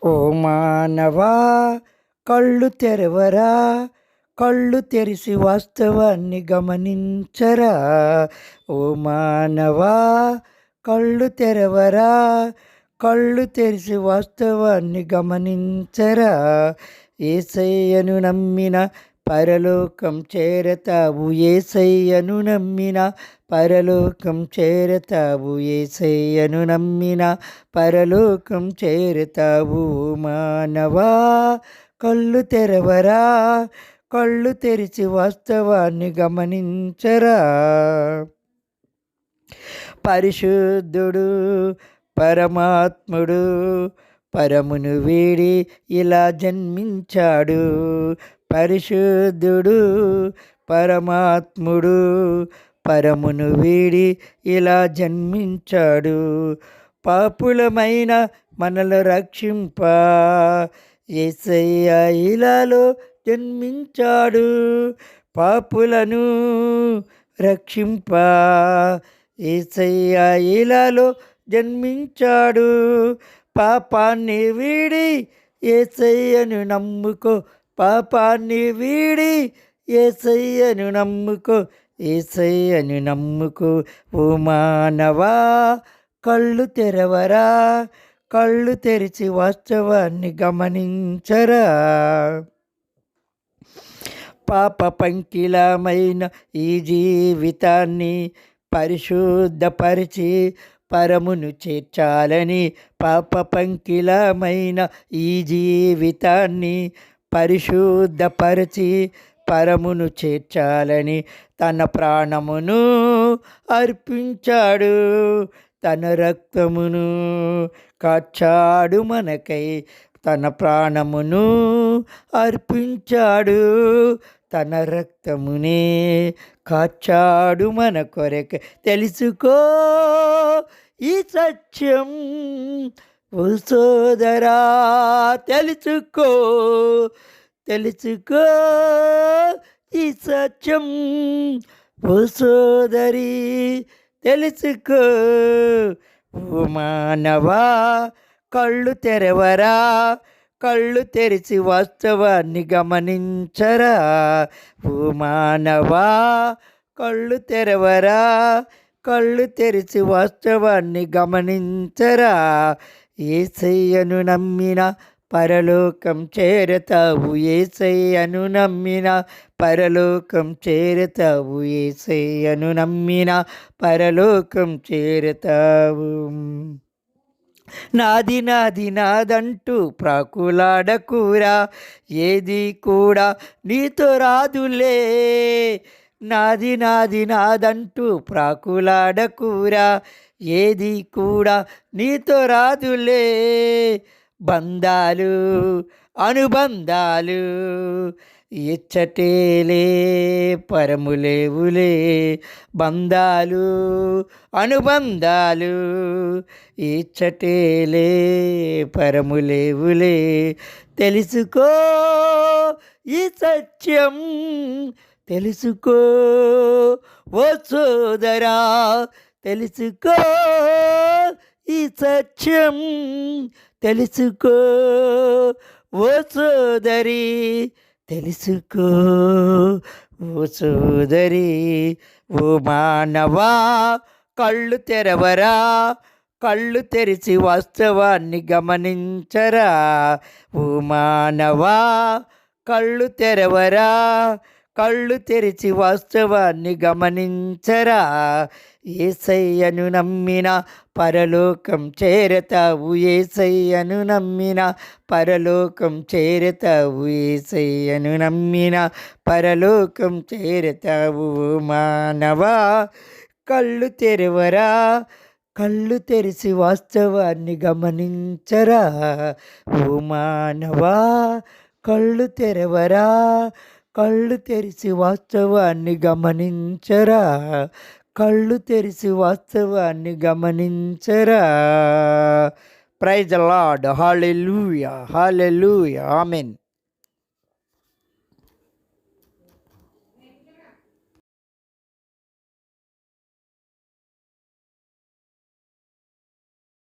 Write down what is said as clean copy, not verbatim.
ఓ మానవా, కళ్ళు తెరవరా, కళ్ళు తెరిసి వాస్తవాన్ని గమనించరా. ఓ మానవా, కళ్ళు తెరవరా, కళ్ళు తెరిసి వాస్తవాన్ని గమనించరా. యేసయ్యను నమ్మిన పరలోకం చేరతావు, యేసయ్యను నమ్మిన పరలోకం చేరతావు, యేసయ్యను నమ్మిన పరలోకం చేరతావు. మానవా, కళ్ళు తెరవరా, కళ్ళు తెరిచి వాస్తవాన్ని గమనించరా. పరిశుద్ధుడు పరమాత్ముడు పరమును వీడి ఇలా జన్మించాడు. పరిశుద్ధుడు పరమాత్ముడు పరమును వీడి ఇలా జన్మించాడు. పాపులమైన మనలో రక్షింప యేసయ్య ఇలాలో జన్మించాడు. పాపులను రక్షింప యేసయ్య ఇలాలో జన్మించాడు. పాపాన్ని వీడి యేసయ్యను నమ్ముకో, పాపాన్ని వీడి యేసయ్యను నమ్ముకో, యేసయ్యను నమ్ముకో. ఓ మానవా, కళ్ళు తెరవరా, కళ్ళు తెరిచి వాస్తవాన్ని గమనించరా. పాప పంకిలమైన ఈ జీవితాన్ని పరిశుద్ధపరిచి పరమును చేర్చాలని, పాప పంకిలమైన ఈ జీవితాన్ని పరిశుద్ధపరిచి పరమును చేర్చాలని తన ప్రాణమును అర్పించాడు, తన రక్తమును కార్చాడు మనకై. తన ప్రాణమును అర్పించాడు, తన రక్తమునే కార్చాడు మన కొరకు. తెలుసుకో ఈ సత్యం ఓ సోదరా, తెలుసుకో, తెలుసుకో ఈ సత్యం ఓ సోదరి, తెలుసుకో. ఓ మానవా, కళ్ళు తెరవరా, కళ్ళు తెరిచి వాస్తవాన్ని గమనించరా. ఓ మానవా, కళ్ళు తెరవరా, కళ్ళు తెరిచి వాస్తవాన్ని గమనించరా. యేసయ్యను నమ్మిన పరలోకం చేరతావు, యేసయ్యను నమ్మిన పరలోకం చేరతావు, యేసయ్యను నమ్మిన పరలోకం చేరతావు. నాది నాది నాదంటూ ప్రాకులాడకురా, ఏది కూడా నీతో రాదులే. నాది నాది నాదంటూ ప్రాకులాడకురా, ఏది కూడా నీతో రాదులే. బంధాలు అనుబంధాలు ఇచ్చటేలే పరములేవులే. బంధాలు అనుబంధాలు ఇచ్చటేలే పరములేవులే. తెలుసుకో ఈ సత్యం, తెలుసుకో ఓ సోదరా, తెలుసుకో ఈ సత్యం, తెలుసుకో ఓ సోదరి, తెలుసుకో ఓ సోదరి. ఓ మానవా, కళ్ళు తెరవరా, కళ్ళు తెరిచి వాస్తవాన్ని గమనించరా. ఓ మానవా, కళ్ళు తెరవరా, కళ్ళు తెరిచి వాస్తవాన్ని గమనించరా. యేసయ్యను నమ్మిన పరలోకం చేరతావు, యేసయ్యను నమ్మిన పరలోకం చేరతావు, యేసయ్యను నమ్మిన పరలోకం చేరతావు. మానవా, కళ్ళు తెరవరా, కళ్ళు తెరిచి వాస్తవాన్ని గమనించరా. ఓ మానవా, కళ్ళు తెరవరా, కళ్ళు తెరిచి వాస్తవాన్ని గమనించరా, కళ్ళు తెరిచి వాస్తవాన్ని గమనించరా. Praise the Lord. Hallelujah, hallelujah, amen.